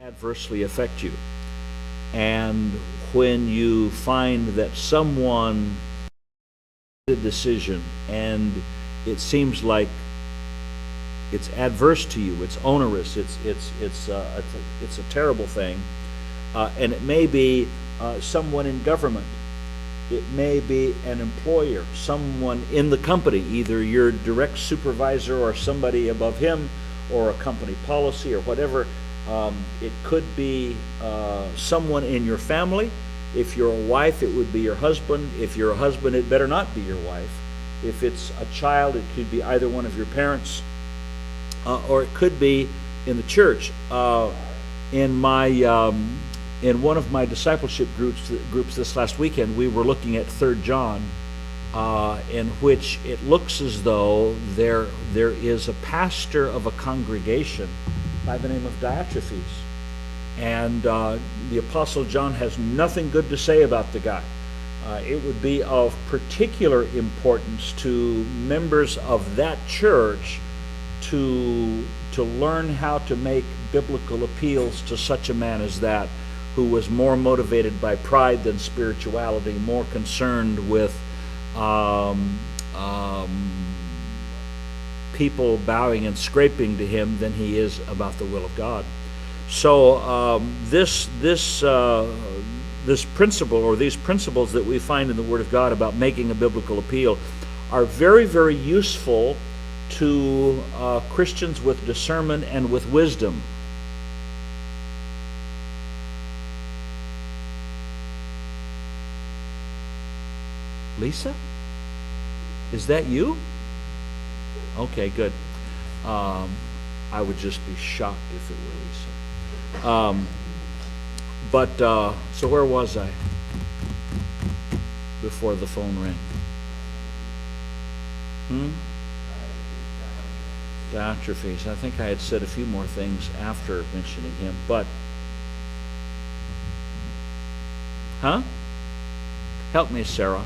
adversely affect you. And when you find that someone made a decision and it seems like it's adverse to you, it's onerous, it's a terrible thing, and it may be someone in government, it may be an employer, someone in the company, either your direct supervisor or somebody above him, or a company policy or whatever. It could be someone in your family. If you're a wife, it would be your husband. If you're a husband, it better not be your wife. If it's a child, it could be either one of your parents, or it could be in the church. In one of my discipleship groups this last weekend, we were looking at 3 John, in which it looks as though there is a pastor of a congregation by the name of Diotrephes, and the Apostle John has nothing good to say about the guy. It would be of particular importance to members of that church to learn how to make biblical appeals to such a man as that, who was more motivated by pride than spirituality, more concerned with people bowing and scraping to him than he is about the will of God. So this principle, or these principles that we find in the Word of God about making a biblical appeal, are very, very useful to Christians with discernment and with wisdom. Lisa? Is that you? Okay, good. I would just be shocked if it were Lisa. So where was I before the phone rang? Diotrephes. I think I had said a few more things after mentioning him, but help me, Sarah.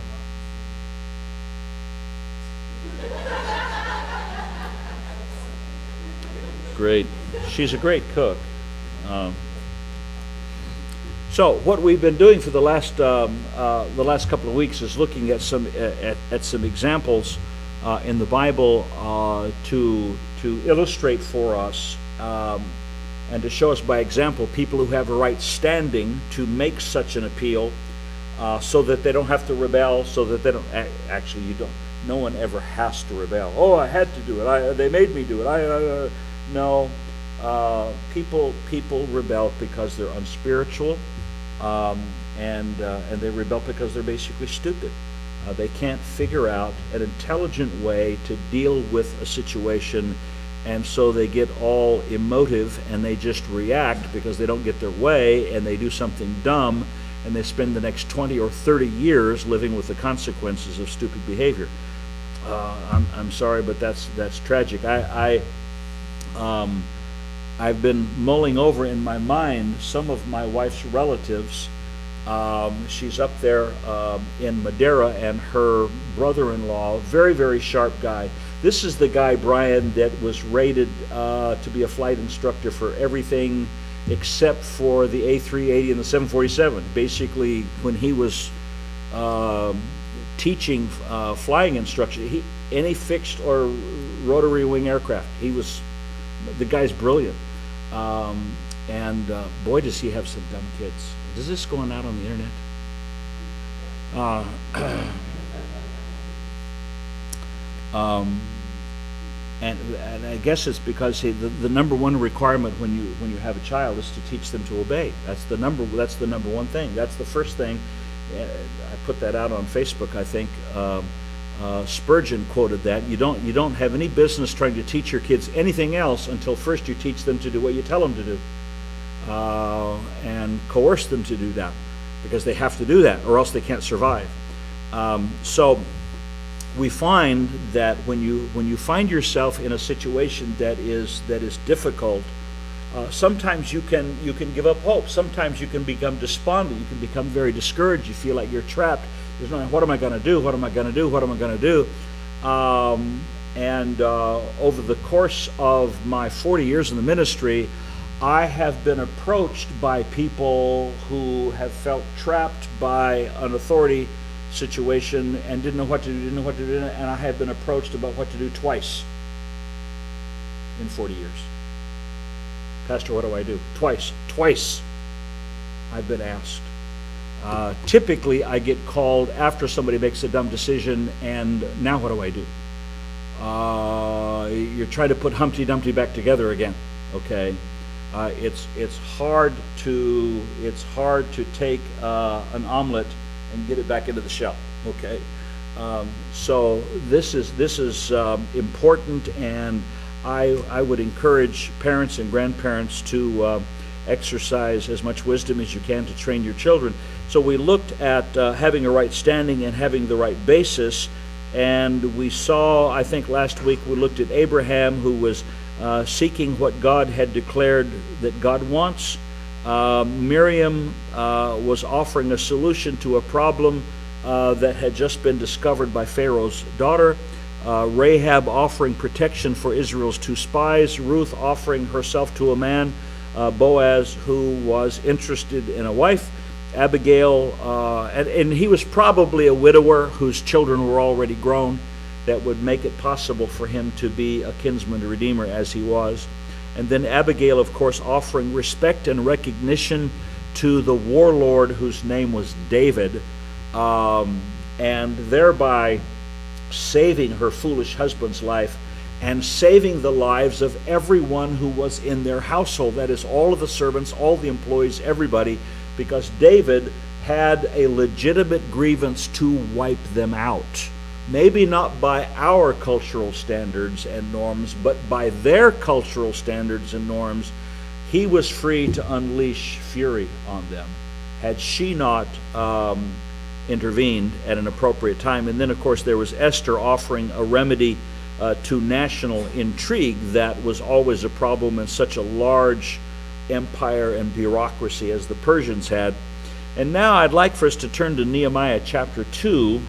Great. She's a great cook. So what we've been doing for the last couple of weeks is looking at some examples in the Bible to illustrate for us and to show us by example people who have a right standing to make such an appeal, so that they don't have to rebel, so that they don't actually you don't. No one ever has to rebel. Oh, I had to do it. They made me do it. No. People rebel because they're unspiritual, and they rebel because they're basically stupid. They can't figure out an intelligent way to deal with a situation, and so they get all emotive and they just react because they don't get their way, and they do something dumb, and they spend the next 20 or 30 years living with the consequences of stupid behavior. I'm sorry, but that's tragic. I've been mulling over in my mind some of my wife's relatives. She's up there in Madeira, and her brother-in-law, very, very sharp guy. This is the guy, Brian, that was rated to be a flight instructor for everything except for the A380 and the 747. Basically, when he was teaching flying instruction, any fixed or rotary wing aircraft, the guy's brilliant. And boy, does he have some dumb kids. Is this going out on the internet? And I guess it's because the number one requirement when you have a child is to teach them to obey. That's the number one thing. That's the first thing. I put that out on Facebook, I think. Spurgeon quoted that. You don't have any business trying to teach your kids anything else until first you teach them to do what you tell them to do, and coerce them to do that, because they have to do that or else they can't survive. So we find that when you find yourself in a situation that is difficult, sometimes you can give up hope. Sometimes you can become despondent. You can become very discouraged. You feel like you're trapped. There's no, what am I going to do? What am I going to do? What am I going to do? And over the course of my 40 years in the ministry, I have been approached by people who have felt trapped by an authority situation and didn't know what to do, and I have been approached about what to do twice in 40 years. Pastor, what do I do? Twice I've been asked. Typically, I get called after somebody makes a dumb decision, and now what do I do? You're trying to put Humpty Dumpty back together again. Okay, it's hard to take an omelet and get it back into the shell. Okay, so this is important, and I would encourage parents and grandparents to exercise as much wisdom as you can to train your children. So we looked at having a right standing and having the right basis, and we saw, I think last week we looked at Abraham, who was seeking what God had declared that God wants. Miriam was offering a solution to a problem that had just been discovered by Pharaoh's daughter. Rahab offering protection for Israel's 2 spies. Ruth offering herself to a man, Boaz, who was interested in a wife. Abigail, and he was probably a widower whose children were already grown, that would make it possible for him to be a kinsman redeemer as he was. And then Abigail, of course, offering respect and recognition to the warlord whose name was David, and thereby saving her foolish husband's life and saving the lives of everyone who was in their household. That is, all of the servants, all the employees, everybody, because David had a legitimate grievance to wipe them out. Maybe not by our cultural standards and norms, but by their cultural standards and norms. He was free to unleash fury on them had she not intervened at an appropriate time. And then, of course, there was Esther offering a remedy to national intrigue that was always a problem in such a large empire and bureaucracy as the Persians had. And now I'd like for us to turn to Nehemiah chapter 2.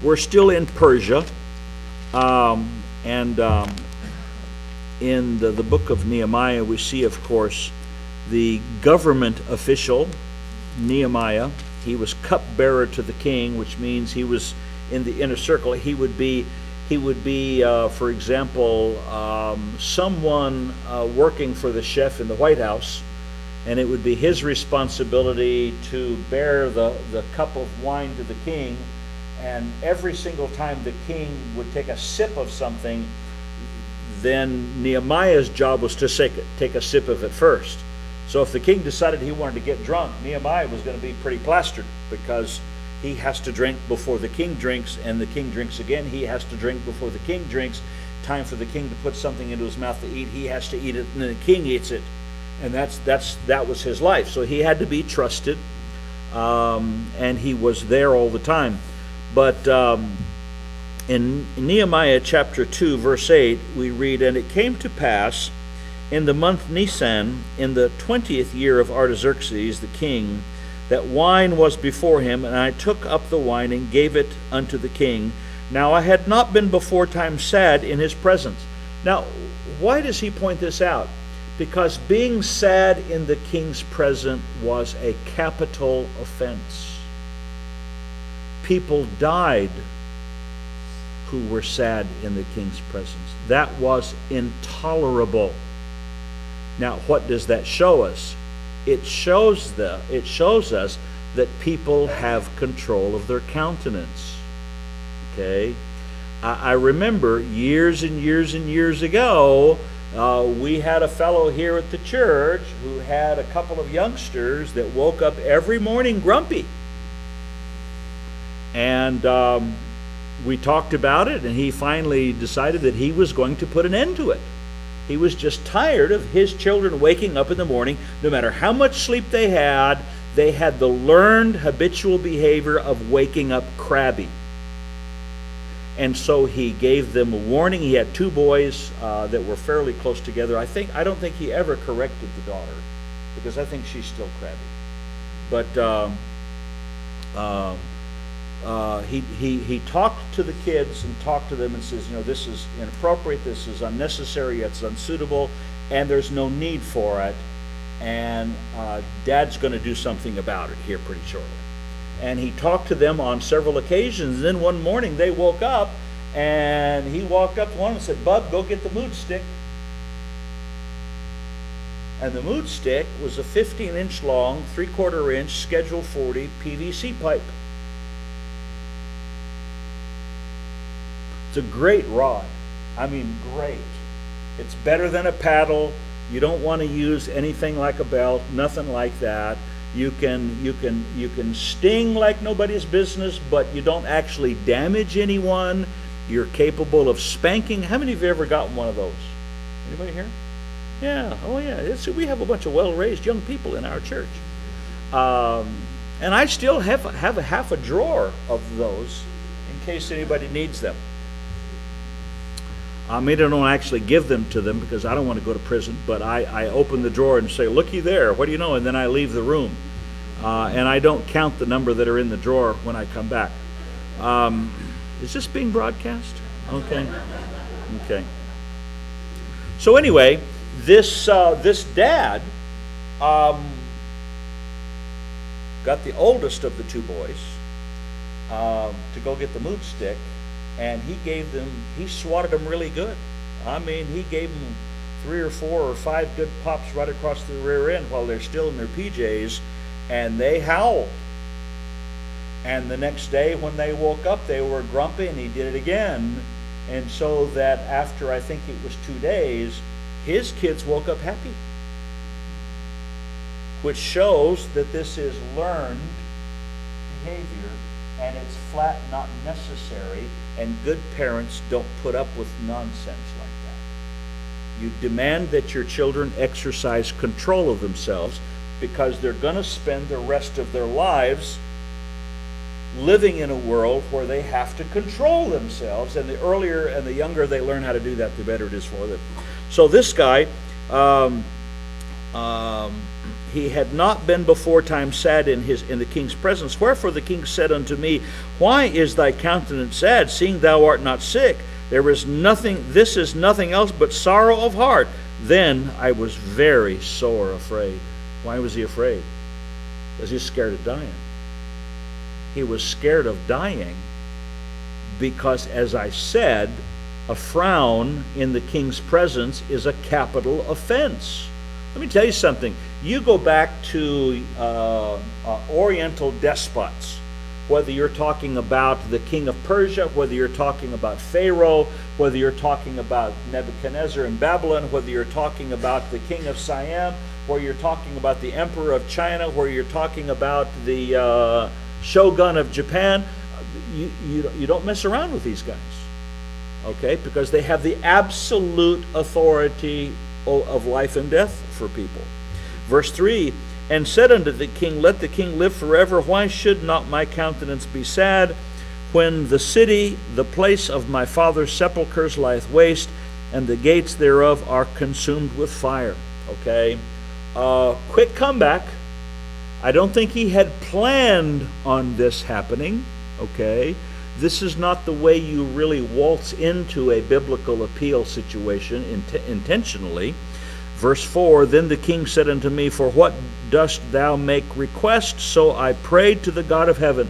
We're still in Persia, and in the book of Nehemiah we see, of course, the government official, Nehemiah. He was cupbearer to the king, which means he was in the inner circle. He would be, for example, someone working for the chef in the White House, and it would be his responsibility to bear the cup of wine to the king. And every single time the king would take a sip of something, then Nehemiah's job was to take a sip of it first. So if the king decided he wanted to get drunk, Nehemiah was going to be pretty plastered, because he has to drink before the king drinks, and the king drinks again. He has to drink before the king drinks. Time for the king to put something into his mouth to eat, he has to eat it, and then the king eats it. And that was his life. So he had to be trusted, and he was there all the time. But in Nehemiah chapter 2, verse 8, we read, "And it came to pass in the month Nisan, in the 20th year of Artaxerxes the king, that wine was before him, and I took up the wine and gave it unto the king. Now I had not been before time sad in his presence." Now, why does he point this out? Because being sad in the king's presence was a capital offense. People died who were sad in the king's presence. That was intolerable. Now, what does that show us? It shows us that people have control of their countenance. Okay? I remember years and years and years ago, we had a fellow here at the church who had a couple of youngsters that woke up every morning grumpy. And we talked about it, and he finally decided that he was going to put an end to it. He was just tired of his children waking up in the morning. No matter how much sleep they had the learned habitual behavior of waking up crabby. And so he gave them a warning. He had 2 boys that were fairly close together. I don't think he ever corrected the daughter, because I think she's still crabby. But he talked to the kids and talked to them and says, this is inappropriate, this is unnecessary, it's unsuitable. and there's no need for it, and Dad's going to do something about it here pretty shortly. And he talked to them on several occasions. And then one morning they woke up, and he walked up to one and said, "Bub, go get the mood stick." And the mood stick was a 15-inch long, 3/4 inch Schedule 40 PVC pipe. It's a great rod. I mean, great. It's better than a paddle. You don't want to use anything like a belt, nothing like that. You can sting like nobody's business, but you don't actually damage anyone. You're capable of spanking. How many of you ever gotten one of those? Anybody here? Yeah. Oh yeah. We have a bunch of well-raised young people in our church, and I still have a half a drawer of those in case anybody needs them. I don't actually give them to them because I don't want to go to prison, but I open the drawer and say, "Looky there, what do you know?" And then I leave the room. And I don't count the number that are in the drawer when I come back. Is this being broadcast? Okay. Okay. So anyway, this dad got the oldest of the two boys to go get the mood stick, and he swatted them really good. I mean, he gave them 3 or 4 or 5 good pops right across the rear end while they're still in their PJs, and they howled. And the next day when they woke up, they were grumpy, and he did it again. And so that after, I think it was 2 days, his kids woke up happy, which shows that this is learned behavior, and it's flat not necessary, and good parents don't put up with nonsense like that. You demand that your children exercise control of themselves, because they're going to spend the rest of their lives living in a world where they have to control themselves, and the earlier and the younger they learn how to do that, the better it is for them. So this guy, he had not been before time sad in the king's presence. Wherefore the king said unto me, Why is thy countenance sad, seeing thou art not sick? This is nothing else but sorrow of heart. Then I was very sore afraid. Why was he afraid? Because he was scared of dying. He was scared of dying because, as I said, a frown in the king's presence is a capital offense. Let me tell you something. You go back to Oriental despots, whether you're talking about the king of Persia, whether you're talking about Pharaoh, whether you're talking about Nebuchadnezzar in Babylon, whether you're talking about the king of Siam, where you're talking about the emperor of China, where you're talking about the shogun of Japan, you don't mess around with these guys, okay? Because they have the absolute authority of life and death for people. Verse 3, and said unto the king, Let the king live forever. Why should not my countenance be sad, when the city, the place of my father's sepulchres, lieth waste, and the gates thereof are consumed with fire? Okay, quick comeback. I don't think he had planned on this happening. Okay, this is not the way you really waltz into a biblical appeal situation intentionally. Verse 4, Then the king said unto me, For what dost thou make request? So I prayed to the God of heaven.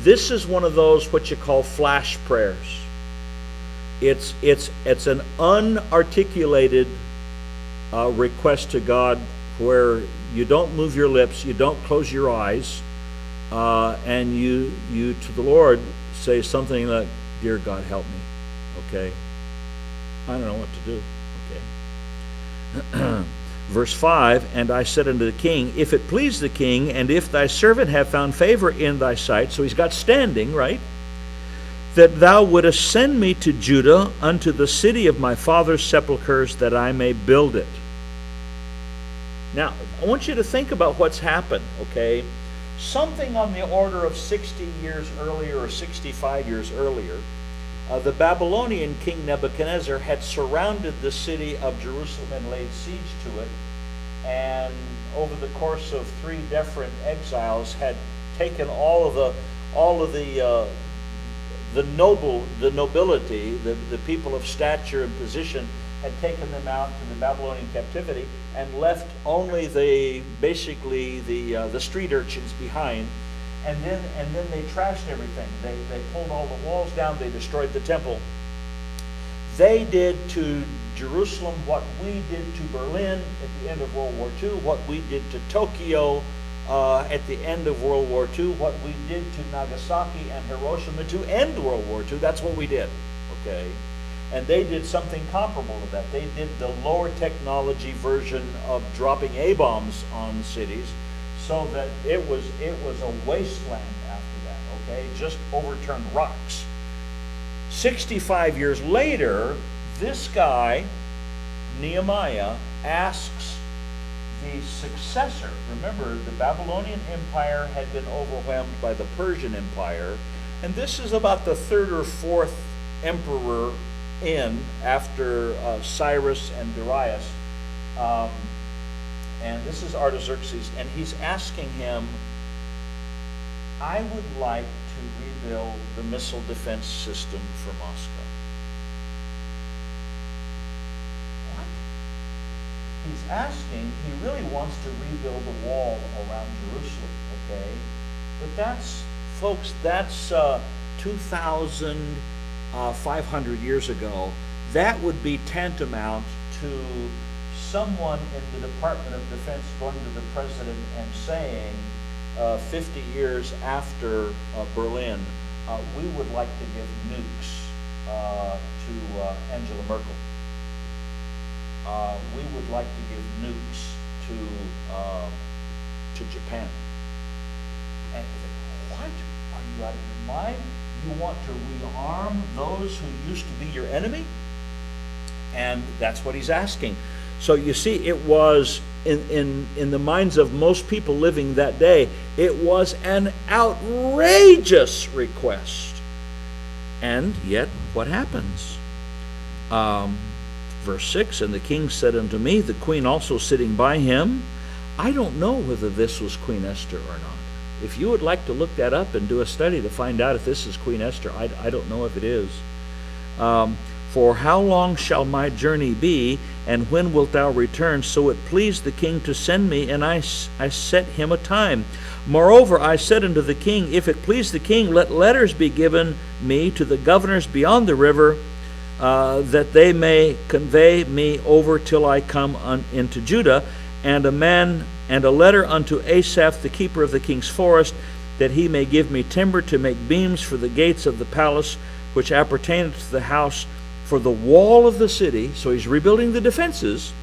This is one of those what you call flash prayers. It's an unarticulated request to God, where you don't move your lips, you don't close your eyes, and you to the Lord say something like, Dear God, help me. Okay, I don't know what to do. Okay. Verse 5, And I said unto the king, If it please the king, and if thy servant have found favor in thy sight, so he's got standing, right, that thou wouldest send me to Judah unto the city of my father's sepulchres, that I may build it. Now, I want you to think about what's happened, okay? Something on the order of 60 years earlier or 65 years earlier, the Babylonian king Nebuchadnezzar had surrounded the city of Jerusalem and laid siege to it, and over the course of 3 different exiles had taken all of the nobility, the people of stature and position, had taken them out to the Babylonian captivity and left only the street urchins behind. And then they trashed everything. They pulled all the walls down. They destroyed the temple. They did to Jerusalem what we did to Berlin at the end of World War II, what we did to Tokyo at the end of World War II, what we did to Nagasaki and Hiroshima to end World War II. That's what we did, okay? And they did something comparable to that. They did the lower technology version of dropping A-bombs on cities, so that it was a wasteland after that, okay? Just overturned rocks. 65 years later, this guy, Nehemiah, asks the successor. Remember, the Babylonian Empire had been overwhelmed by the Persian Empire, and this is about the third or fourth emperor in after Cyrus and Darius. And this is Artaxerxes, and he's asking him, I would like to rebuild the missile defense system for Moscow. What? He's asking, he really wants to rebuild the wall around Jerusalem, okay? But that's, folks, that's 2,500 years ago. That would be tantamount to someone in the Department of Defense going to the president and saying, 50 years after Berlin, we would like to give nukes to Angela Merkel. We would like to give nukes to Japan. And you think, what? Are you out of your mind? You want to rearm those who used to be your enemy? And that's what he's asking. So you see, it was in the minds of most people living that day, it was an outrageous request. And yet, what happens? Verse 6, and the king said unto me, the queen also sitting by him. I don't know whether this was Queen Esther or not. If you would like to look that up and do a study to find out if this is Queen Esther, I don't know if it is. For how long shall my journey be, and when wilt thou return? So it pleased the king to send me, and I set him a time. Moreover, I said unto the king, if it please the king, let letters be given me to the governors beyond the river, that they may convey me over till I come into Judah, and a letter unto Asaph, the keeper of the king's forest, that he may give me timber to make beams for the gates of the palace, which appertaineth to the house, for the wall of the city. So he's rebuilding the defenses,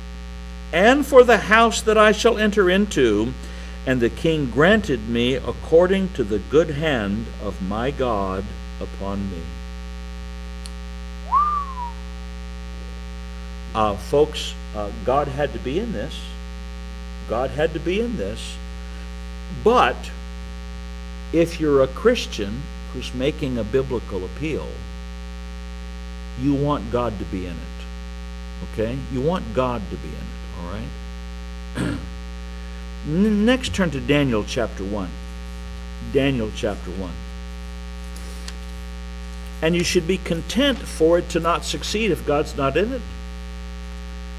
and for the house that I shall enter into. And the king granted me according to the good hand of my God upon me. Folks, God had to be in this. God had to be in this. But if you're a Christian who's making a biblical appeal, you want God to be in it. Okay? You want God to be in it, all right? Next, turn to Daniel chapter 1. Daniel chapter 1. And you should be content for it to not succeed if God's not in it.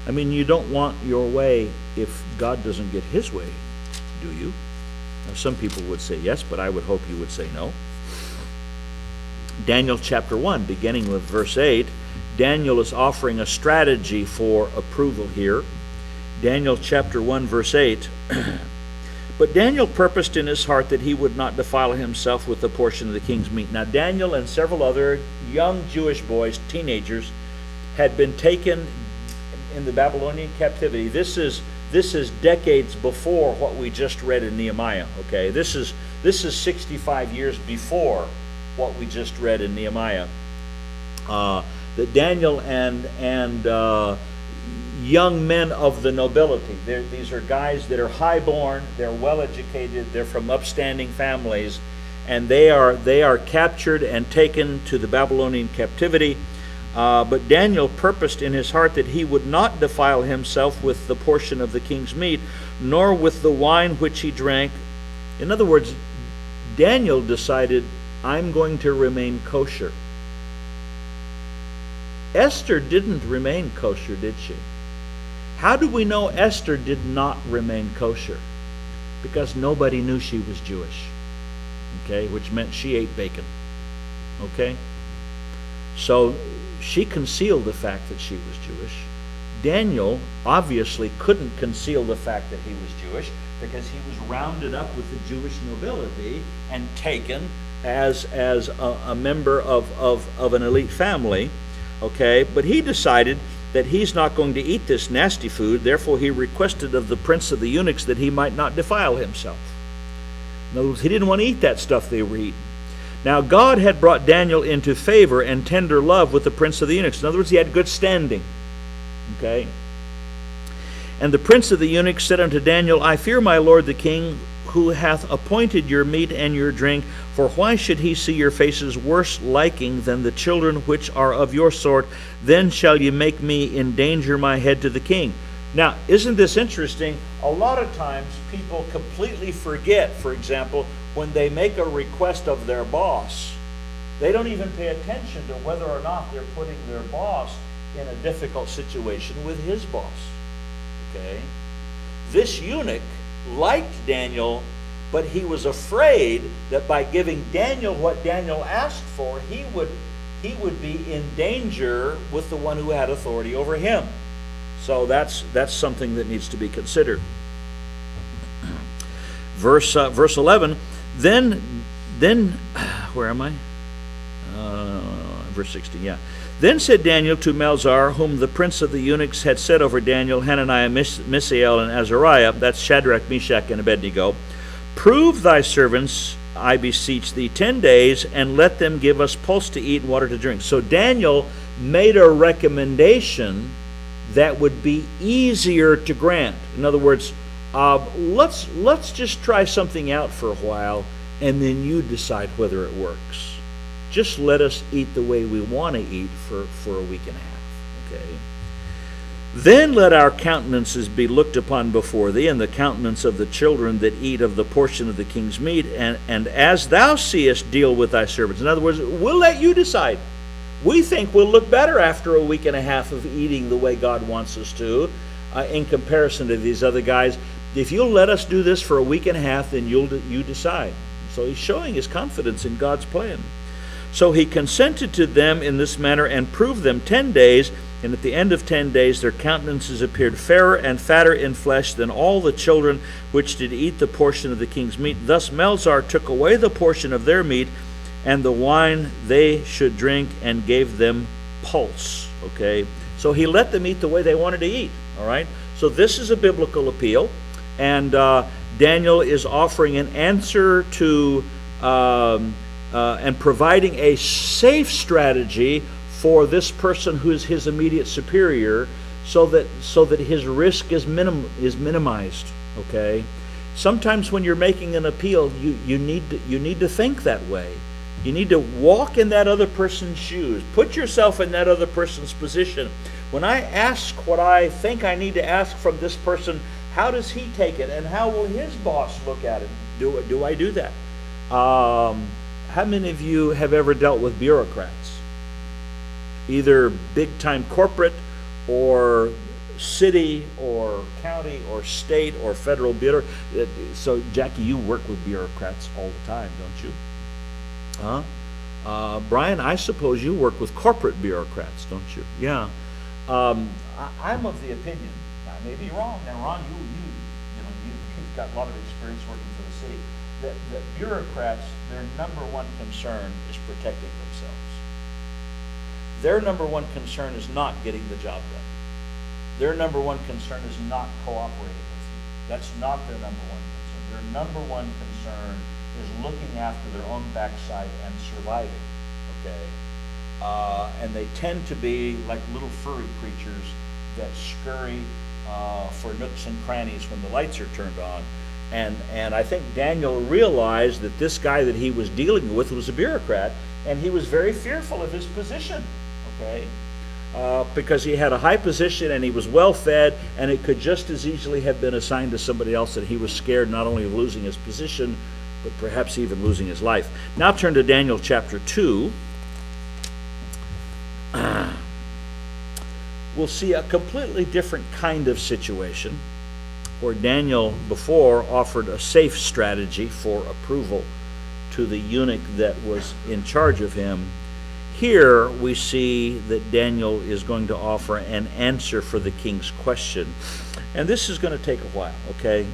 I mean, you don't want your way if God doesn't get his way, do you? Now, some people would say yes, but I would hope you would say no. Daniel chapter 1, beginning with verse 8. Daniel is offering a strategy for approval here. Daniel chapter 1, verse 8. But Daniel purposed in his heart that he would not defile himself with the portion of the king's meat. Now, Daniel and several other young Jewish boys, teenagers, had been taken in the Babylonian captivity. This is decades before what we just read in Nehemiah. Okay, this is 65 years before what we just read in Nehemiah. That Daniel and young men of the nobility. These are guys that are highborn, they're well-educated, they're from upstanding families, and they are captured and taken to the Babylonian captivity. But Daniel purposed in his heart that he would not defile himself with the portion of the king's meat, nor with the wine which he drank. In other words, Daniel decided, I'm going to remain kosher. Esther didn't remain kosher, did she? How do we know Esther did not remain kosher? Because nobody knew she was Jewish, okay, which meant she ate bacon, okay? So she concealed the fact that she was Jewish. Daniel obviously couldn't conceal the fact that he was Jewish because he was rounded up with the Jewish nobility and taken as a member of an elite family, okay? But he decided that he's not going to eat this nasty food. Therefore, he requested of the prince of the eunuchs that he might not defile himself. In other words, he didn't want to eat that stuff they were eating. Now, God had brought Daniel into favor and tender love with the prince of the eunuchs. In other words, he had good standing. Okay? And the prince of the eunuchs said unto Daniel, I fear my lord the king, who hath appointed your meat and your drink, for why should he see your faces worse liking than the children which are of your sort? Then shall ye make me endanger my head to the king. Now, isn't this interesting? A lot of times people completely forget, for example, when they make a request of their boss, they don't even pay attention to whether or not they're putting their boss in a difficult situation with his boss. Okay? This eunuch liked Daniel, but he was afraid that by giving Daniel what Daniel asked for, he would be in danger with the one who had authority over him. So that's something that needs to be considered. Verse 11. Then where am I? Verse 16. Yeah. Then said Daniel to Melzar, whom the prince of the eunuchs had set over Daniel, Hananiah, Mishael, and Azariah, that's Shadrach, Meshach, and Abednego, prove thy servants, I beseech thee, 10 days, and let them give us pulse to eat and water to drink. So Daniel made a recommendation that would be easier to grant. In other words, let's just try something out for a while, and then you decide whether it works. Just let us eat the way we want to eat for a week and a half. Okay. Then let our countenances be looked upon before thee, and the countenance of the children that eat of the portion of the king's meat, and as thou seest, deal with thy servants. In other words, we'll let you decide. We think we'll look better after a week and a half of eating the way God wants us to, in comparison to these other guys. If you'll let us do this for a week and a half, then you decide. So he's showing his confidence in God's plan. So he consented to them in this manner and proved them 10 days, and at the end of 10 days their countenances appeared fairer and fatter in flesh than all the children which did eat the portion of the king's meat. Thus Melzar took away the portion of their meat and the wine they should drink, and gave them pulse. Okay, so he let them eat the way they wanted to eat. All right, so this is a biblical appeal, and Daniel is offering an answer to and providing a safe strategy for this person who is his immediate superior, so that his risk is minimized. Okay, sometimes when you're making an appeal, you need to think that way. You need to walk in that other person's shoes. Put yourself in that other person's position. When I ask what I think I need to ask from this person, how does he take it, and how will his boss look at it? Do I do that? How many of you have ever dealt with bureaucrats? Either big-time corporate or city or county or state or federal bureau. So, Jackie, you work with bureaucrats all the time, don't you? Huh? Brian, I suppose you work with corporate bureaucrats, don't you? Yeah. I'm of the opinion, I may be wrong, and Ron, you've got a lot of experience working for the city, that bureaucrats, their number one concern is protecting themselves. Their number one concern is not getting the job done. Their number one concern is not cooperating with you. That's not their number one concern. Their number one concern is looking after their own backside and surviving. Okay, and they tend to be like little furry creatures that scurry for nooks and crannies when the lights are turned on. And I think Daniel realized that this guy that he was dealing with was a bureaucrat, and he was very fearful of his position. Okay, because he had a high position and he was well fed, and it could just as easily have been assigned to somebody else, and he was scared not only of losing his position, but perhaps even losing his life. Now turn to Daniel chapter 2. we'll see a completely different kind of situation where Daniel before offered a safe strategy for approval to the eunuch that was in charge of him. Here we see that Daniel is going to offer an answer for the king's question. And this is going to take a while, okay,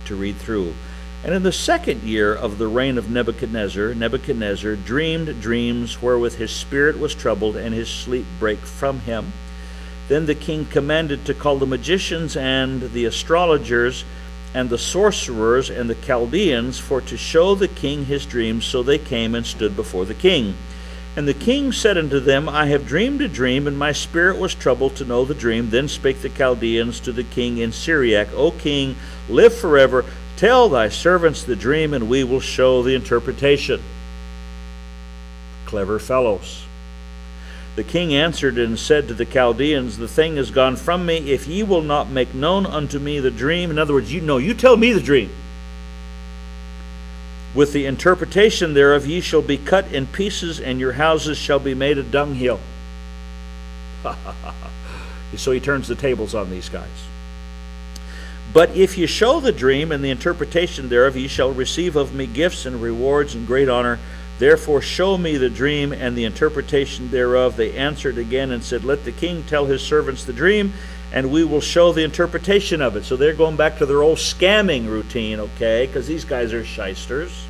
to read through. And in the second year of the reign of Nebuchadnezzar, Nebuchadnezzar dreamed dreams wherewith his spirit was troubled, and his sleep brake from him. Then the king commanded to call the magicians and the astrologers and the sorcerers and the Chaldeans for to show the king his dreams. So they came and stood before the king. And the king said unto them, I have dreamed a dream, and my spirit was troubled to know the dream. Then spake the Chaldeans to the king in Syriac, O king, live forever. Tell thy servants the dream, and we will show the interpretation. Clever fellows. The king answered and said to the Chaldeans, the thing is gone from me. If ye will not make known unto me the dream, in other words, you tell me the dream. With the interpretation thereof ye shall be cut in pieces, and your houses shall be made a dunghill. So he turns the tables on these guys. But if ye show the dream and the interpretation thereof, ye shall receive of me gifts and rewards and great honor. Therefore show me the dream and the interpretation thereof. They answered again and said, let the king tell his servants the dream, and we will show the interpretation of it. So they're going back to their old scamming routine, okay, because these guys are shysters.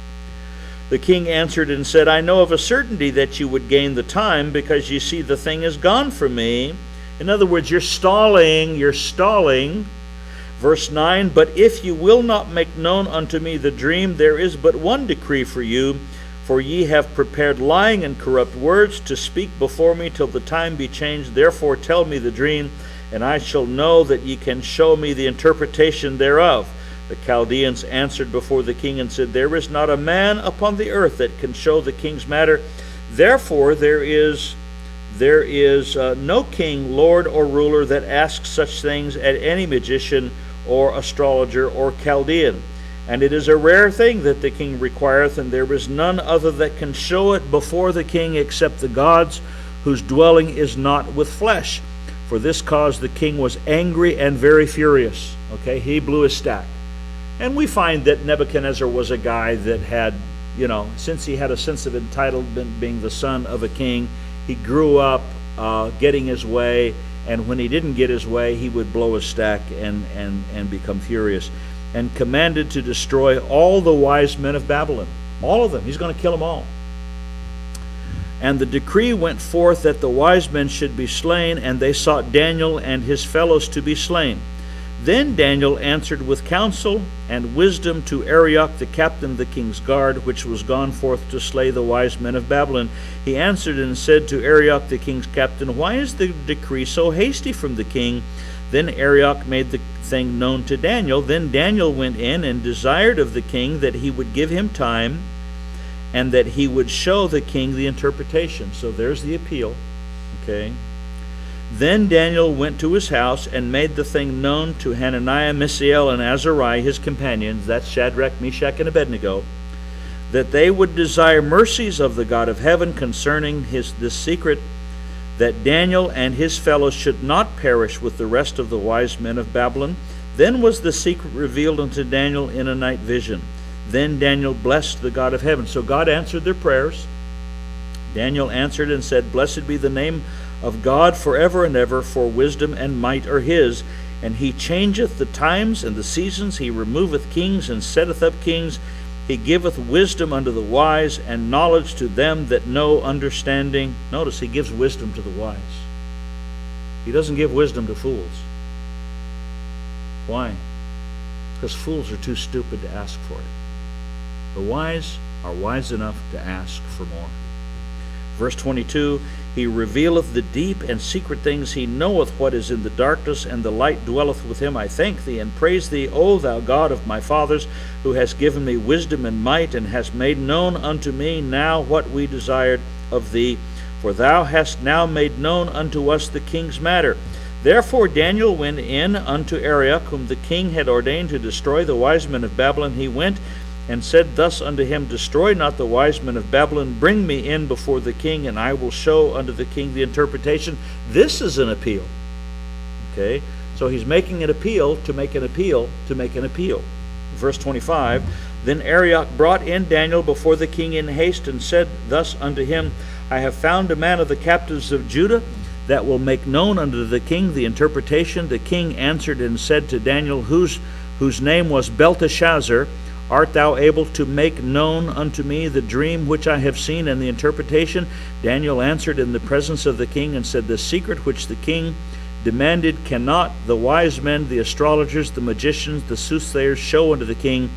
The king answered and said, I know of a certainty that you would gain the time, because you see the thing is gone from me. In other words, you're stalling. Verse 9, but if you will not make known unto me the dream, there is but one decree for you, for ye have prepared lying and corrupt words to speak before me till the time be changed. Therefore tell me the dream, and I shall know that ye can show me the interpretation thereof. The Chaldeans answered before the king and said, there is not a man upon the earth that can show the king's matter. Therefore there is no king, lord, or ruler that asks such things at any magician or astrologer or Chaldean. And it is a rare thing that the king requireth, and there is none other that can show it before the king except the gods, whose dwelling is not with flesh. For this cause the king was angry and very furious. Okay, he blew his stack. And we find that Nebuchadnezzar was a guy that had, since he had a sense of entitlement, being the son of a king, he grew up getting his way, and when he didn't get his way, he would blow his stack and become furious, and commanded to destroy all the wise men of Babylon. All of them. He's going to kill them all. And the decree went forth that the wise men should be slain, and they sought Daniel and his fellows to be slain. Then Daniel answered with counsel and wisdom to Arioch, the captain of the king's guard, which was gone forth to slay the wise men of Babylon. He answered and said to Arioch, the king's captain, why is the decree so hasty from the king? Then Arioch made the thing known to Daniel. Then Daniel went in and desired of the king that he would give him time, and that he would show the king the interpretation. So there's the appeal. Okay. Then Daniel went to his house and made the thing known to Hananiah, Mishael, and Azariah, his companions, that's Shadrach, Meshach, and Abednego, that they would desire mercies of the God of heaven concerning this secret, that Daniel and his fellows should not perish with the rest of the wise men of Babylon. Then was the secret revealed unto Daniel in a night vision. Then Daniel blessed the God of heaven. So God answered their prayers. Daniel answered and said, blessed be the name of God forever and ever, for wisdom and might are his. And he changeth the times and the seasons. He removeth kings and setteth up kings. He giveth wisdom unto the wise, and knowledge to them that know understanding. Notice, he gives wisdom to the wise. He doesn't give wisdom to fools. Why? Because fools are too stupid to ask for it. The wise are wise enough to ask for more. Verse 22, he revealeth the deep and secret things. He knoweth what is in the darkness, and the light dwelleth with him. I thank thee and praise thee, O thou God of my fathers, who hast given me wisdom and might, and hast made known unto me now what we desired of thee. For thou hast now made known unto us the king's matter. Therefore Daniel went in unto Arioch, whom the king had ordained to destroy the wise men of Babylon. He went and said thus unto him, Destroy not the wise men of Babylon, bring me in before the king, and I will show unto the king the interpretation. This is an appeal. Okay, so he's making an appeal to make an appeal to make an appeal. Verse 25, Then Arioch brought in Daniel before the king in haste, and said thus unto him, I have found a man of the captives of Judah, that will make known unto the king the interpretation. The king answered and said to Daniel, whose name was Belteshazzar, Art thou able to make known unto me the dream which I have seen and the interpretation? Daniel answered in the presence of the king and said, The secret which the king demanded cannot the wise men, the astrologers, the magicians, the soothsayers show unto the king,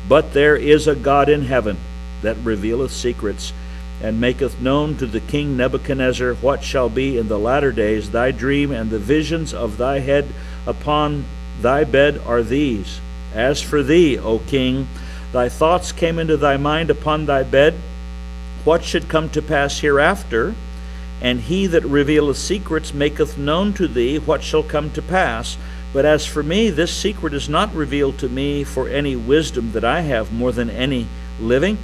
but there is a God in heaven that revealeth secrets, and maketh known to the king Nebuchadnezzar what shall be in the latter days. Thy dream and the visions of thy head upon thy bed are these. As for thee, O king, thy thoughts came into thy mind upon thy bed, what should come to pass hereafter? And he that revealeth secrets maketh known to thee what shall come to pass. But as for me, this secret is not revealed to me for any wisdom that I have more than any living,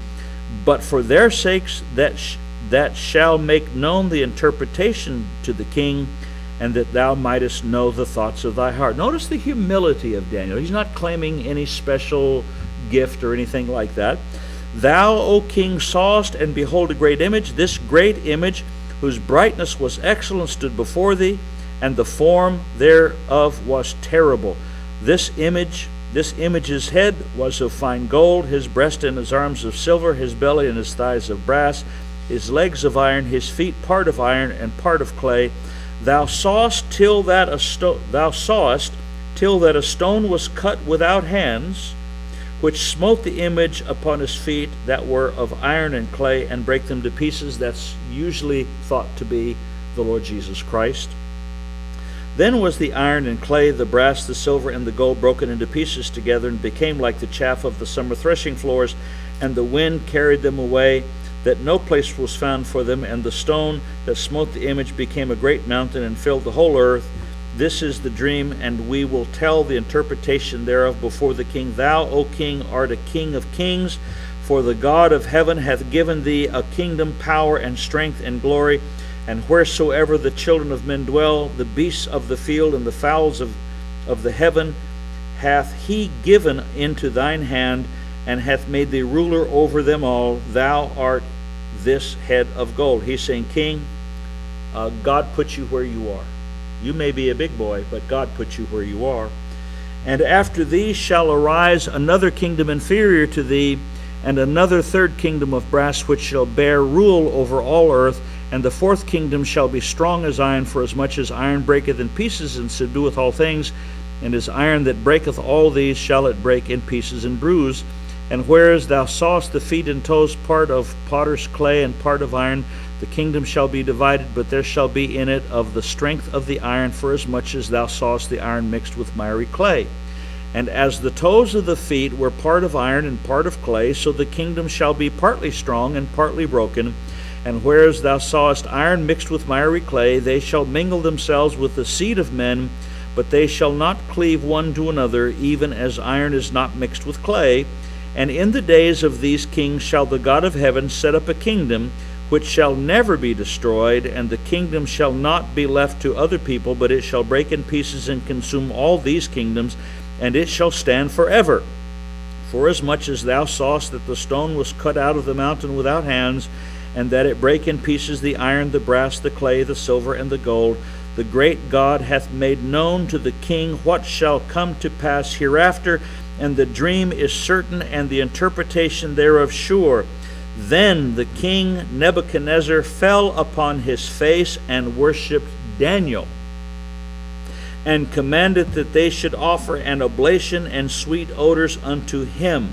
but for their sakes that shall make known the interpretation to the king, and that thou mightest know the thoughts of thy heart. Notice the humility of Daniel. He's not claiming any special gift or anything like that. Thou, O king, sawest, and behold a great image. This great image, whose brightness was excellent, stood before thee, and the form thereof was terrible. This image's head was of fine gold, his breast and his arms of silver, his belly and his thighs of brass, his legs of iron, his feet part of iron and part of clay. Thou sawest till that a stone was cut without hands, which smote the image upon his feet that were of iron and clay, and brake them to pieces. That's usually thought to be the Lord Jesus Christ. Then was the iron and clay, the brass, the silver, and the gold broken into pieces together, and became like the chaff of the summer threshing floors, and the wind carried them away, that no place was found for them. And the stone that smote the image became a great mountain, and filled the whole earth. This is the dream, and we will tell the interpretation thereof before the king. Thou, O king, art a king of kings, for the God of heaven hath given thee a kingdom, power, and strength, and glory. And wheresoever the children of men dwell, the beasts of the field and the fowls of the heaven, hath he given into thine hand, and hath made thee ruler over them all. Thou art this head of gold. He's saying, King, God put you where you are. You may be a big boy, but God put you where you are. And after thee shall arise another kingdom inferior to thee, and another third kingdom of brass, which shall bear rule over all earth. And the fourth kingdom shall be strong as iron, for as much as iron breaketh in pieces and subdueth all things, and as iron that breaketh all these shall it break in pieces and bruise. And whereas thou sawest the feet and toes, part of potter's clay and part of iron, the kingdom shall be divided, but there shall be in it of the strength of the iron, for as much as thou sawest the iron mixed with miry clay. And as the toes of the feet were part of iron and part of clay, so the kingdom shall be partly strong and partly broken. And whereas thou sawest iron mixed with miry clay, they shall mingle themselves with the seed of men, but they shall not cleave one to another, even as iron is not mixed with clay. And in the days of these kings shall the God of heaven set up a kingdom, which shall never be destroyed, and the kingdom shall not be left to other people, but it shall break in pieces and consume all these kingdoms, and it shall stand forever. Forasmuch as thou sawest that the stone was cut out of the mountain without hands, and that it brake in pieces the iron, the brass, the clay, the silver, and the gold, the great God hath made known to the king what shall come to pass hereafter, and the dream is certain, and the interpretation thereof sure. Then the king Nebuchadnezzar fell upon his face and worshipped Daniel, and commanded that they should offer an oblation and sweet odors unto him.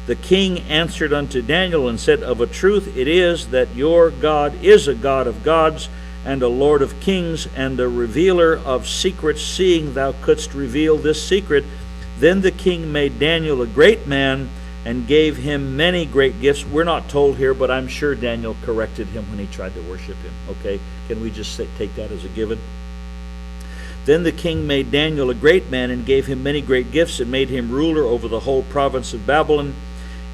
The king answered unto Daniel and said, Of a truth it is that your God is a God of gods, and a Lord of kings, and a revealer of secrets, seeing thou couldst reveal this secret. Then the king made Daniel a great man, and gave him many great gifts. We're not told here, but I'm sure Daniel corrected him when he tried to worship him. Okay, can we just take that as a given? Then the king made Daniel a great man, and gave him many great gifts, and made him ruler over the whole province of Babylon.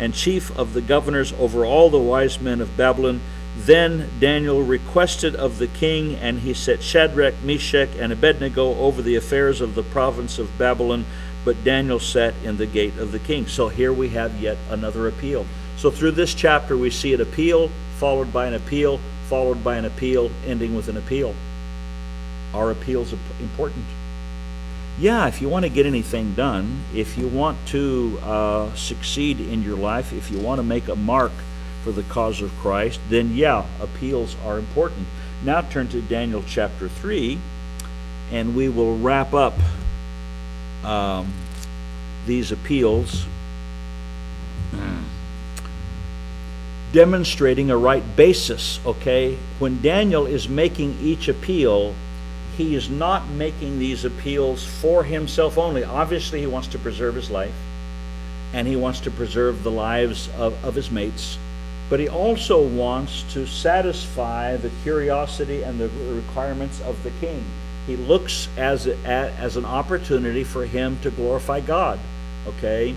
and chief of the governors over all the wise men of Babylon. Then Daniel requested of the king, and he set Shadrach, Meshach, and Abednego over the affairs of the province of Babylon, but Daniel sat in the gate of the king. So here we have yet another appeal. So through this chapter we see an appeal, followed by an appeal, followed by an appeal, ending with an appeal. Are appeals important? Yeah, if you want to get anything done, if you want to succeed in your life, if you want to make a mark for the cause of Christ, then yeah, appeals are important. Now turn to Daniel chapter 3, and we will wrap up these appeals, demonstrating a right basis, okay? When Daniel is making each appeal, he is not making these appeals for himself only. Obviously, he wants to preserve his life, and he wants to preserve the lives of his mates, but he also wants to satisfy the curiosity and the requirements of the king. He looks as an opportunity for him to glorify God, okay?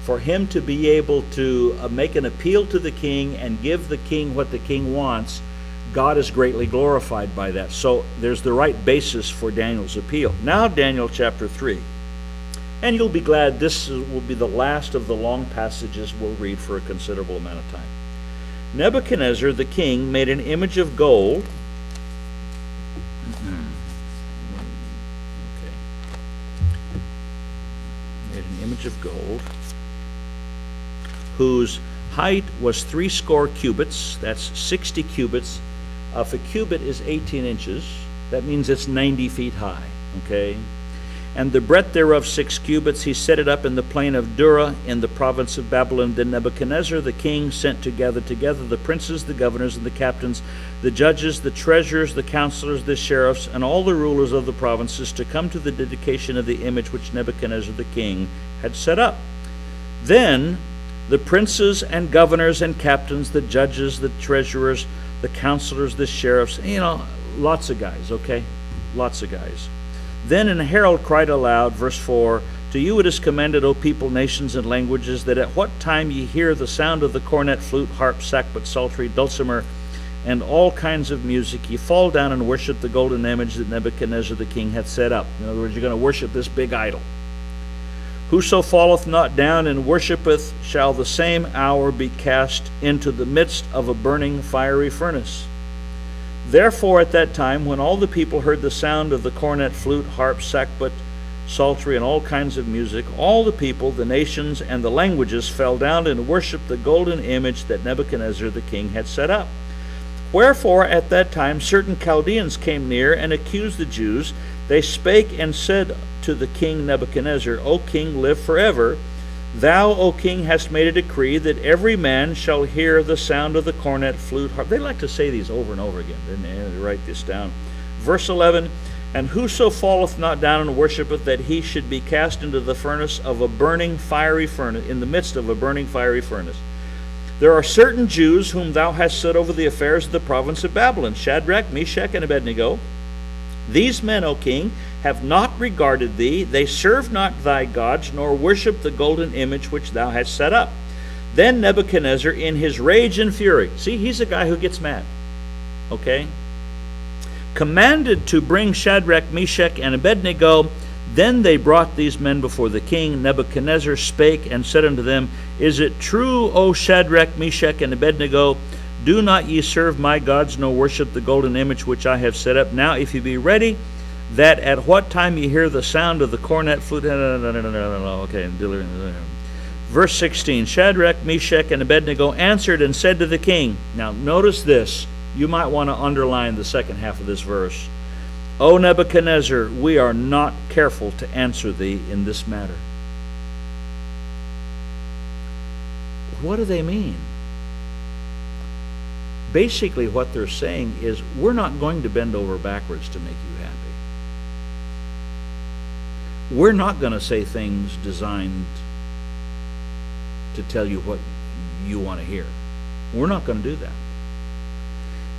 For him to be able to make an appeal to the king and give the king what the king wants, God is greatly glorified by that. So there's the right basis for Daniel's appeal. Now Daniel chapter 3. And you'll be glad this will be the last of the long passages we'll read for a considerable amount of time. Nebuchadnezzar the king made an image of gold. Made an image of gold, whose height was 60 cubits. That's 60 cubits. If a cubit is 18 inches, that means it's 90 feet high, okay? And the breadth thereof 6 cubits. He set it up in the plain of Dura in the province of Babylon. Then Nebuchadnezzar the king sent to gather together the princes, the governors, and the captains, the judges, the treasurers, the counselors, the sheriffs, and all the rulers of the provinces to come to the dedication of the image which Nebuchadnezzar the king had set up. Then the princes and governors and captains, the judges, the treasurers, the counselors, the sheriffs, lots of guys, okay? Lots of guys. Then an herald cried aloud, verse 4, To you it is commanded, O people, nations, and languages, that at what time ye hear the sound of the cornet, flute, harp, sackbut, psaltery, dulcimer, and all kinds of music, ye fall down and worship the golden image that Nebuchadnezzar the king hath set up. In other words, you're going to worship this big idol. Whoso falleth not down and worshipeth shall the same hour be cast into the midst of a burning fiery furnace. Therefore at that time, when all the people heard the sound of the cornet, flute, harp, sackbut, psaltery, and all kinds of music, all the people, the nations, and the languages fell down and worshipped the golden image that Nebuchadnezzar the king had set up. Wherefore at that time certain Chaldeans came near and accused the Jews. They spake and said to the king Nebuchadnezzar, O king, live forever. Thou, O king, hast made a decree that every man shall hear the sound of the cornet, flute, harp. They like to say these over and over again, didn't they? They write this down. Verse 11, And whoso falleth not down and worshipeth, that he should be cast into the furnace of a burning fiery furnace, in the midst of a burning fiery furnace. There are certain Jews whom thou hast set over the affairs of the province of Babylon, Shadrach, Meshach, and Abednego. These men, O king, have not regarded thee. They serve not thy gods, nor worship the golden image which thou hast set up. Then Nebuchadnezzar, in his rage and fury, see, he's a guy who gets mad, okay, commanded to bring Shadrach, Meshach, and Abednego. Then they brought these men before the king. Nebuchadnezzar spake and said unto them, Is it true, O Shadrach, Meshach, and Abednego? Do not ye serve my gods, nor worship the golden image which I have set up? Now if ye be ready, that at what time ye hear the sound of the cornet, flute, okay, verse 16, Shadrach, Meshach, and Abednego answered and said to the king. Now notice this. You might want to underline the second half of this verse. O Nebuchadnezzar, we are not careful to answer thee in this matter. What do they mean? Basically what they're saying is, we're not going to bend over backwards to make you happy. We're not going to say things designed to tell you what you want to hear. We're not going to do that.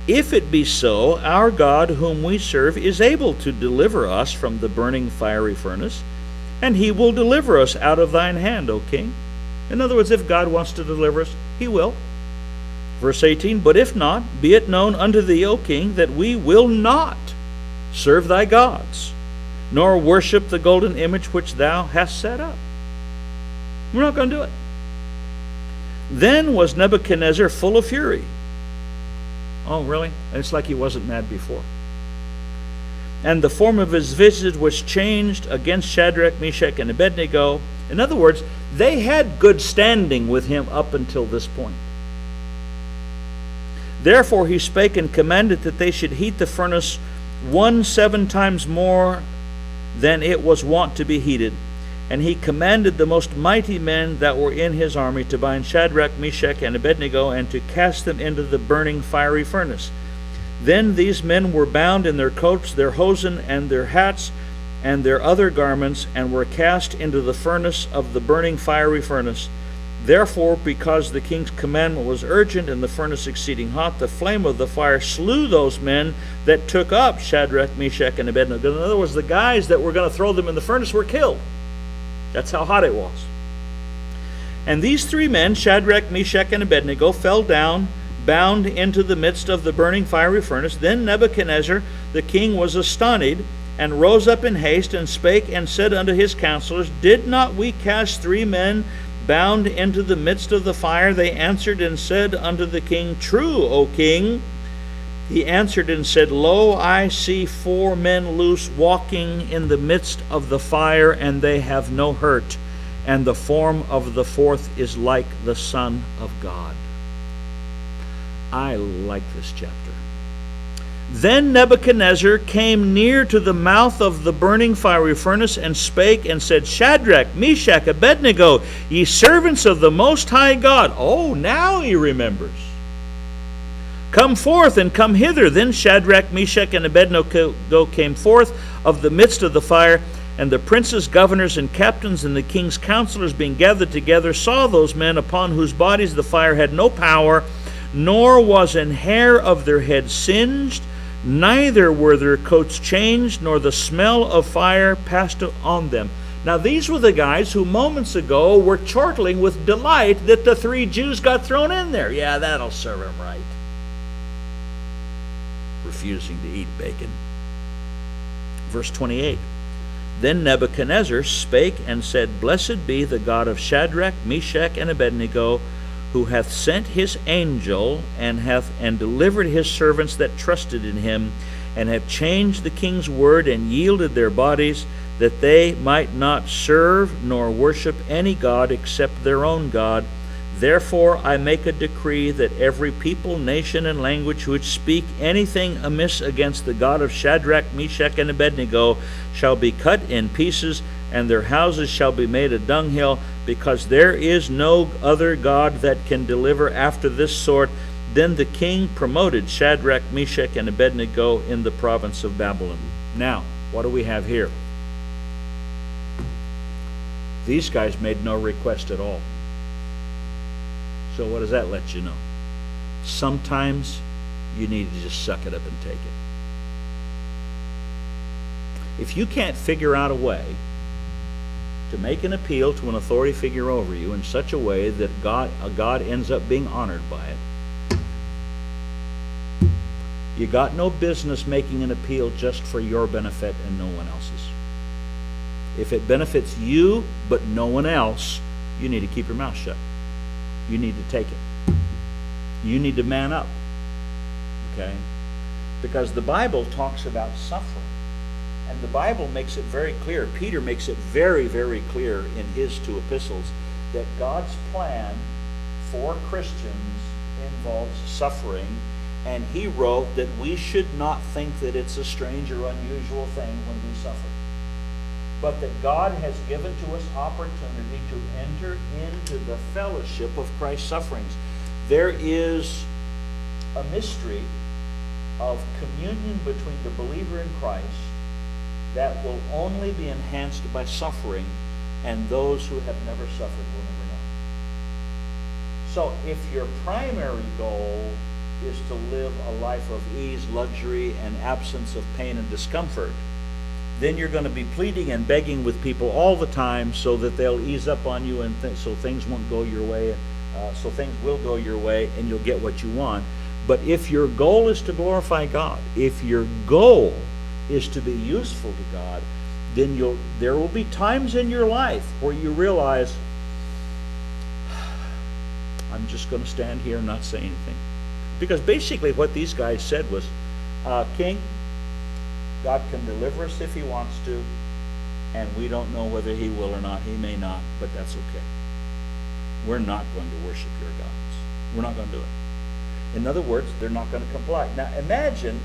If it be so, our God whom we serve is able to deliver us from the burning fiery furnace, and he will deliver us out of thine hand, O king. In other words, if God wants to deliver us, He will. Verse 18, but if not, be it known unto thee, O king, that we will not serve thy gods, nor worship the golden image which thou hast set up. We're not going to do it. Then was Nebuchadnezzar full of fury. Oh, really? It's like he wasn't mad before. And the form of his visage was changed against Shadrach, Meshach, and Abednego. In other words, they had good standing with him up until this point. Therefore he spake and commanded that they should heat the furnace 7 times more than it was wont to be heated. And he commanded the most mighty men that were in his army to bind Shadrach, Meshach, and Abednego, and to cast them into the burning fiery furnace. Then these men were bound in their coats, their hosen, and their hats, and their other garments, and were cast into the furnace of the burning fiery furnace. Therefore, because the king's commandment was urgent, and the furnace exceeding hot, the flame of the fire slew those men that took up Shadrach, Meshach, and Abednego. In other words, the guys that were going to throw them in the furnace were killed. That's how hot it was. And these 3 men, Shadrach, Meshach, and Abednego, fell down, bound into the midst of the burning fiery furnace. Then Nebuchadnezzar the king was astonished, and rose up in haste, and spake and said unto his counselors, Did not we cast 3 men bound into the midst of the fire? They answered and said unto the king, True, O king. He answered and said, Lo, I see 4 men loose, walking in the midst of the fire, and they have no hurt, and the form of the 4th is like the Son of God. I like this chapter. Then Nebuchadnezzar came near to the mouth of the burning fiery furnace, and spake and said, Shadrach, Meshach, Abednego, ye servants of the Most High God. Oh, now he remembers. Come forth and come hither. Then Shadrach, Meshach, and Abednego came forth of the midst of the fire, and the princes, governors, and captains, and the king's counselors, being gathered together, saw those men upon whose bodies the fire had no power, nor was an hair of their head singed, neither were their coats changed, nor the smell of fire passed on them. Now these were the guys who moments ago were chortling with delight that the 3 Jews got thrown in there. Yeah, that'll serve them right. Refusing to eat bacon. Verse 28. Then Nebuchadnezzar spake and said, Blessed be the God of Shadrach, Meshach, and Abednego, who hath sent his angel, and delivered his servants that trusted in him, and have changed the king's word, and yielded their bodies, that they might not serve nor worship any god except their own God. Therefore I make a decree that every people, nation, and language which speak anything amiss against the God of Shadrach, Meshach, and Abednego shall be cut in pieces, and their houses shall be made a dunghill, because there is no other God that can deliver after this sort. Then the king promoted Shadrach, Meshach, and Abednego in the province of Babylon. Now, what do we have here? These guys made no request at all. So what does that let you know? Sometimes you need to just suck it up and take it. If you can't figure out a way to make an appeal to an authority figure over you in such a way that God ends up being honored by it, you got no business making an appeal just for your benefit and no one else's. If it benefits you but no one else, you need to keep your mouth shut. You need to take it. You need to man up. Okay? Because the Bible talks about suffering. And the Bible makes it very clear, Peter makes it very, very clear in his 2 epistles, that God's plan for Christians involves suffering. And he wrote that we should not think that it's a strange or unusual thing when we suffer, but that God has given to us opportunity to enter into the fellowship of Christ's sufferings. There is a mystery of communion between the believer in Christ that will only be enhanced by suffering, and those who have never suffered will never know. So if your primary goal is to live a life of ease, luxury, and absence of pain and discomfort, then you're going to be pleading and begging with people all the time so that they'll ease up on you, and so things won't go your way, so things will go your way and you'll get what you want. But if your goal is to glorify God, if your goal is to be useful to God, then there will be times in your life where you realize, I'm just going to stand here and not say anything. Because basically what these guys said was, King, God can deliver us if he wants to, and we don't know whether he will or not. He may not, but that's okay. We're not going to worship your gods. We're not going to do it. In other words, they're not going to comply. Now imagine,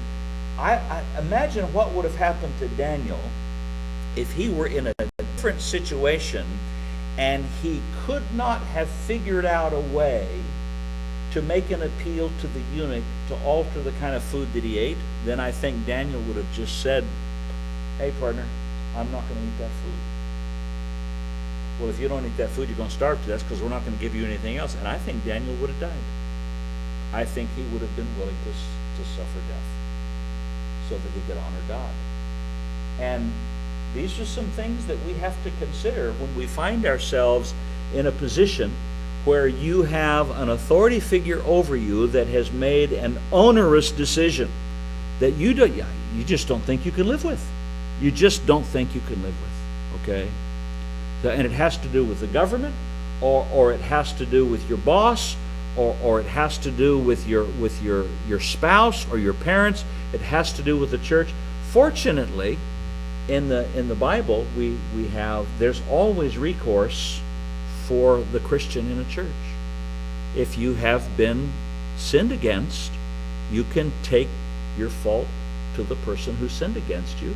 imagine what would have happened to Daniel if he were in a different situation and he could not have figured out a way to make an appeal to the eunuch to alter the kind of food that he ate. Then I think Daniel would have just said, hey partner, I'm not going to eat that food. Well, if you don't eat that food, you're going to starve to death because we're not going to give you anything else. And I think Daniel would have died. I think he would have been willing to suffer death so that he could honor God. And these are some things that we have to consider when we find ourselves in a position where you have an authority figure over you that has made an onerous decision that you just don't think you can live with. You just don't think you can live with, okay? And it has to do with the government, or it has to do with your boss, or it has to do with your spouse or your parents. It has to do with the church. Fortunately, in the Bible, there's always recourse for the Christian in a church. If you have been sinned against, you can take your fault to the person who sinned against you.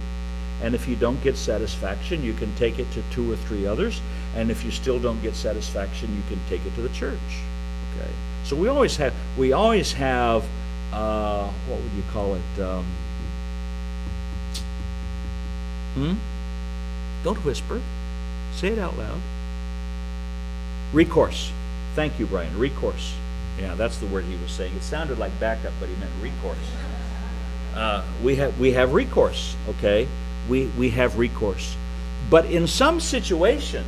And if you don't get satisfaction, you can take it to 2 or 3 others. And if you still don't get satisfaction, you can take it to the church. Okay. So we always have what would you call it? Don't whisper. Say it out loud. Recourse. Thank you, Brian. Recourse. Yeah, that's the word he was saying. It sounded like backup, but he meant recourse. We have recourse, okay? We have recourse. But in some situations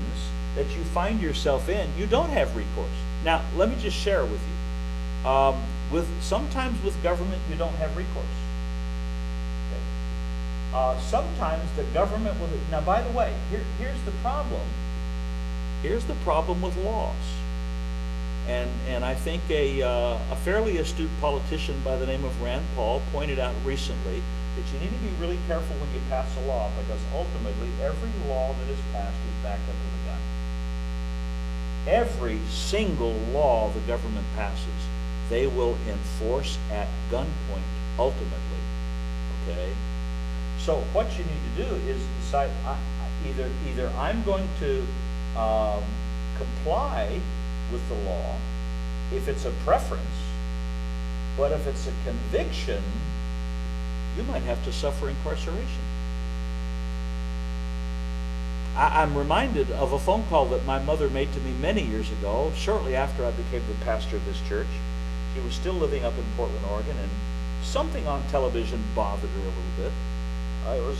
that you find yourself in, you don't have recourse. Now, let me just share with you. Sometimes with government, you don't have recourse. Okay? Sometimes the government will... Now, by the way, here's the problem. Here's the problem with laws. And I think a fairly astute politician by the name of Rand Paul pointed out recently that you need to be really careful when you pass a law, because ultimately every law that is passed is backed up with a gun. Every single law the government passes, they will enforce at gunpoint ultimately. Okay? So what you need to do is decide, either I'm going to comply with the law if it's a preference, but if it's a conviction, you might have to suffer incarceration. I'm reminded of a phone call that my mother made to me many years ago, shortly after I became the pastor of this church. She was still living up in Portland, Oregon, and something on television bothered her a little bit. It was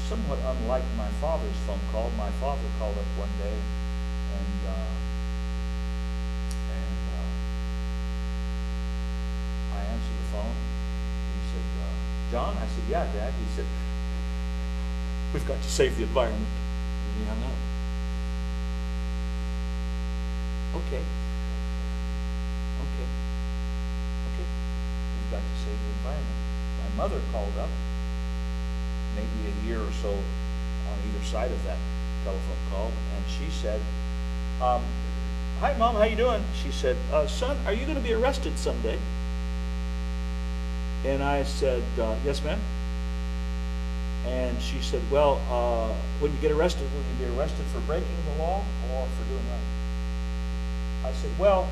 somewhat unlike my father's phone call. My father called up one day, and I answered the phone. He said, John? I said, yeah, Dad. He said, we've got to save the environment. And he hung up. Okay. We've got to save the environment. My mother called up, maybe a year or so on either side of that telephone call, and she said, hi, Mom, how you doing? She said, son, are you going to be arrested someday? And I said, yes, ma'am. And she said, well, when you get arrested, will you be arrested for breaking the law or for doing right? I said, well,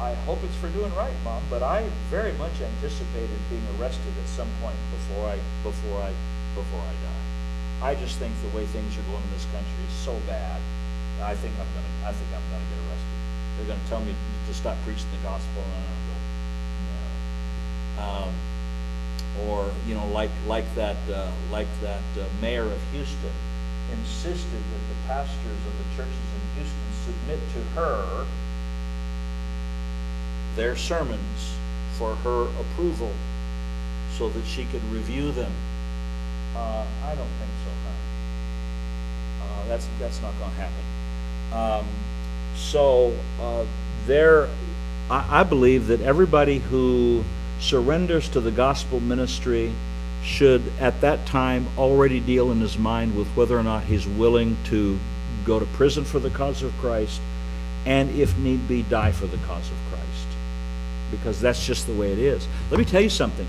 I hope it's for doing right, Mom, but I very much anticipated being arrested at some point before I die. I just think the way things are going in this country is so bad. I think I'm gonna get arrested. They're gonna tell me to stop preaching the gospel, and I'm gonna go, no. or like that mayor of Houston insisted that the pastors of the churches in Houston submit to her their sermons for her approval so that she could review them. I don't think so, huh? That's not going to happen. I believe that everybody who surrenders to the gospel ministry should at that time already deal in his mind with whether or not he's willing to go to prison for the cause of Christ, and if need be, die for the cause of Christ, because that's just the way it is. Let me tell you something.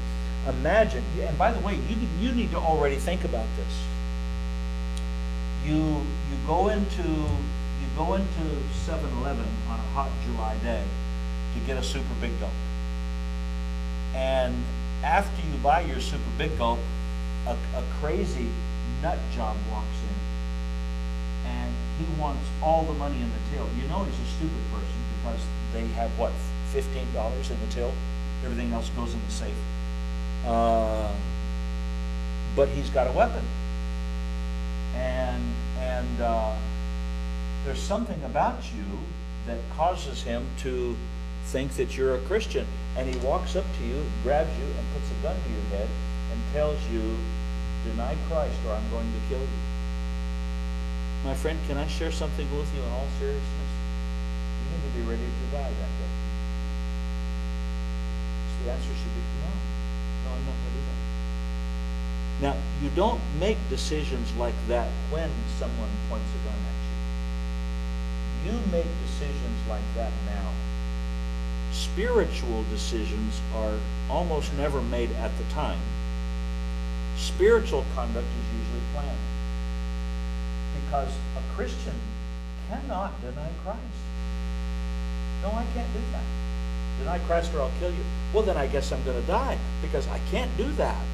Imagine, and by the way, you need to already think about this. You go into 7-Eleven on a hot July day to get a super big gulp. And after you buy your super big gulp, a crazy nut job walks in, and he wants all the money in the till. You know he's a stupid person because they have, what, $15 in the till? Everything else goes in the safe. But he's got a weapon. And there's something about you that causes him to think that you're a Christian. And he walks up to you, grabs you, and puts a gun to your head and tells you, deny Christ or I'm going to kill you. My friend, can I share something with you in all seriousness? You need to be ready to die that day. So the answer should be no. No, I'm not going to do that. Now, you don't make decisions like that when someone points a gun at you. You make decisions like that now. Spiritual decisions are almost never made at the time. Spiritual conduct is usually planned. Because a Christian cannot deny Christ. No, I can't do that. Deny Christ or I'll kill you. Well, then I guess I'm going to die because I can't do that.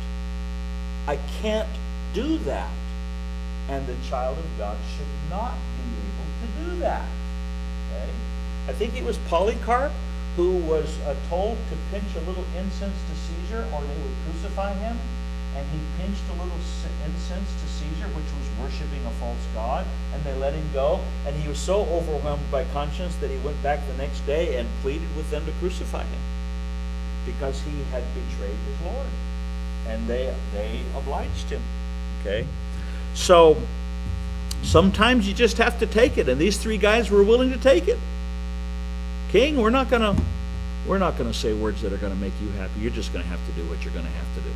I can't do that. And the child of God should not be able to do that. Okay? I think it was Polycarp who was told to pinch a little incense to Caesar or they would crucify him. And he pinched a little incense to Caesar, which was worshiping a false god, and they let him go. And he was so overwhelmed by conscience that he went back the next day and pleaded with them to crucify him because he had betrayed his Lord. And they obliged him. Okay? So sometimes you just have to take it, and these three guys were willing to take it. King, we're not gonna say words that are gonna make you happy. You're just gonna have to do what you're gonna have to do.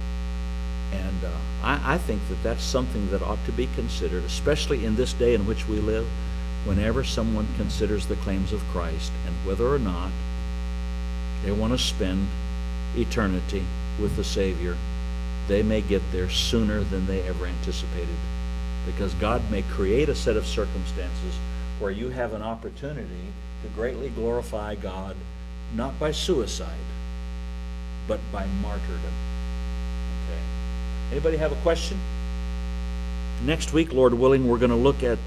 And I think that that's something that ought to be considered, especially in this day in which we live, whenever someone considers the claims of Christ and whether or not they want to spend eternity with the Savior. They may get there sooner than they ever anticipated, because God may create a set of circumstances where you have an opportunity to greatly glorify God, not by suicide, but by martyrdom. Anybody have a question? Next week, Lord willing, we're going to look at